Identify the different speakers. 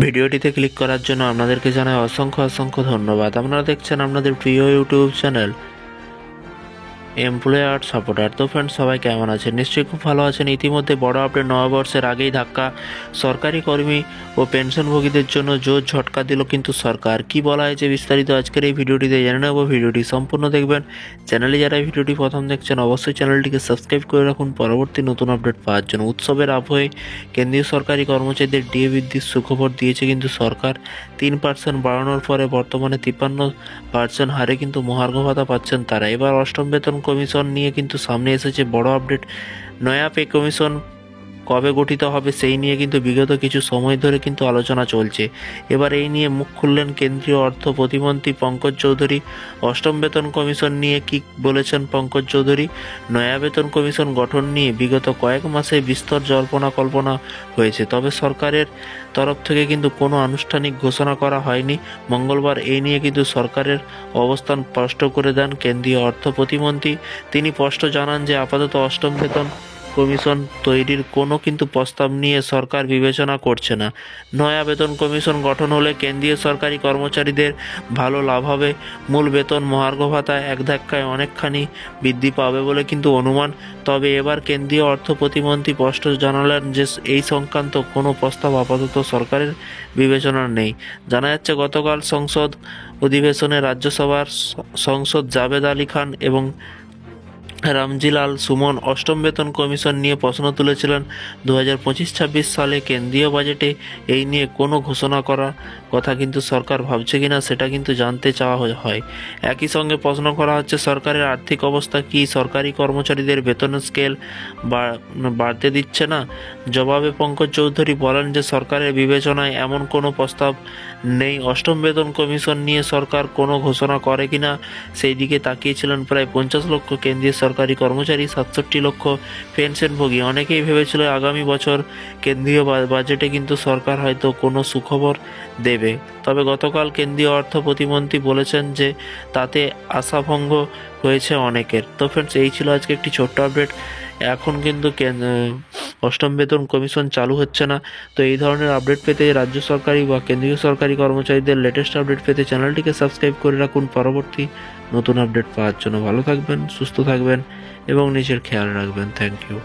Speaker 1: ভিডিওটিতে ক্লিক করার জন্য আপনাদেরকে জানাই অসংখ্য অসংখ্য ধন্যবাদ। আপনারা দেখছেন আপনাদের প্রিয় ইউটিউব চ্যানেল এমপ্লয়ার সাপোর্টার। তো ফ্রেন্ডস, সবাই কেমন আছেন? নিশ্চয়ই খুব ভালো আছেন। ইতিমধ্যে বড় আপডেট, নববর্ষের আগেই ধাক্কা সরকারি কর্মী ও পেনশনভোগীদের জন্য জোর ঝটকা দিল কিন্তু সরকার। কি বলা হয়েছে বিস্তারিত আজকের এই ভিডিওটিতে জেনে নেব। ভিডিওটি সম্পূর্ণ দেখবেন। চ্যানেলে যারা এই ভিডিওটি প্রথম দেখছেন অবশ্যই চ্যানেলটিকে সাবস্ক্রাইব করে রাখুন পরবর্তী নতুন আপডেট পাওয়ার জন্য। উৎসবের আবহে কেন্দ্রীয় সরকারি কর্মচারীদের ডিএ বৃদ্ধির সুখবর দিয়েছে কিন্তু সরকার। 3% বাড়ানোর পরে বর্তমানে 53% হারে কিন্তু মহার্ঘ ভাতা পাচ্ছেন তারা। এবার অষ্টম বেতন কমিশন নিয়ে কিন্তু সামনে এসেছে বড় আপডেট। নয়া পে কমিশন কবে গঠিত হবে সেই নিয়ে কিন্তু বিগত কিছু সময় ধরে কিন্তু আলোচনা চলছে। এবার এই নিয়ে মুখ খুললেন কেন্দ্রীয় অর্থ প্রতিমন্ত্রী পঙ্কজ চৌধুরী। অষ্টম বেতন কমিশন নিয়ে কি বলেছেন পঙ্কজ চৌধুরী? নয়া বেতন কমিশন গঠন নিয়ে বিগত কয়েক মাসে বিস্তর জল্পনা কল্পনা হয়েছে, তবে সরকারের তরফ থেকে কিন্তু কোনো আনুষ্ঠানিক ঘোষণা করা হয়নি। মঙ্গলবার এই নিয়ে কিন্তু সরকারের অবস্থান স্পষ্ট করে দেন কেন্দ্রীয় অর্থ প্রতিমন্ত্রী। তিনি স্পষ্ট জানান যে আপাতত অষ্টম বেতন কমিশন তৈরির কোনো কিন্তু প্রস্তাব নিয়ে সরকার বিবেচনা করছে না। নয়া বেতন কমিশন গঠন হলে কেন্দ্রীয় সরকারি কর্মচারীদের ভালো লাভ হবে। মূল বেতন, মহার্ঘ ভাতা এক ধাক্কায় অনেকখানি বৃদ্ধি পাবে বলে কিন্তু অনুমান। তবে এবার কেন্দ্রীয় অর্থ প্রতিমন্ত্রী স্পষ্ট জানালেন যে এই সংক্রান্ত কোনো প্রস্তাব আপাতত সরকারের বিবেচনা নেই। জানা যাচ্ছে গতকাল সংসদ অধিবেশনে রাজ্যসভার সাংসদ জাভেদ আলী খান এবং রামজিলাল সুমন অষ্টম বেতন কমিশন নিয়ে প্রশ্ন তুলেছিলেন। 2025-26 সালে কেন্দ্রীয় বাজেটে এই নিয়ে কোনো ঘোষণা করার কথা কিন্তু সরকার ভাবছে কিনা সেটা কিন্তু জানতে চাওয়া হয়। একই সঙ্গে প্রশ্ন করা হচ্ছে সরকারের আর্থিক অবস্থা কি সরকারি কর্মচারীদের বেতনের স্কেল বাড়তে দিচ্ছে না। জবাবে পঙ্কজ চৌধুরী বলেন যে সরকারের বিবেচনায় এমন কোনো প্রস্তাব নেই। অষ্টম বেতন কমিশন নিয়ে সরকার কোনো ঘোষণা করে কিনা সেই দিকে তাকিয়েছিলেন প্রায় 50 লক্ষ কেন্দ্রীয় সরকারি কর্মচারী, 67 লক্ষ পেনশনভোগী। অনেকেই ভেবেছিল আগামী বছর কেন্দ্রীয় বাজেটে কিন্তু সরকার হয়তো কোনো সুখবর দেবে। তবে গতকাল কেন্দ্রীয় অর্থ প্রতিমন্ত্রী বলেছেন যে তাতে আশাভঙ্গ হয়েছে অনেকের। তো ফ্রেন্ডস, এই ছিল আজকে একটি ছোট্ট আপডেট। এখন কিন্তু অষ্টম বেতন কমিশন চালু হচ্ছে না। তো এই ধরনের আপডেট পেতে রাজ্য সরকারি বা কেন্দ্রীয় সরকারি কর্মচারীদের লেটেস্ট আপডেট পেতে চ্যানেলটিকে সাবস্ক্রাইব করে রাখুন পরবর্তী নতুন আপডেট পাওয়ার জন্য। ভালো থাকবেন, সুস্থ থাকবেন এবং নিজের খেয়াল রাখবেন। Thank you.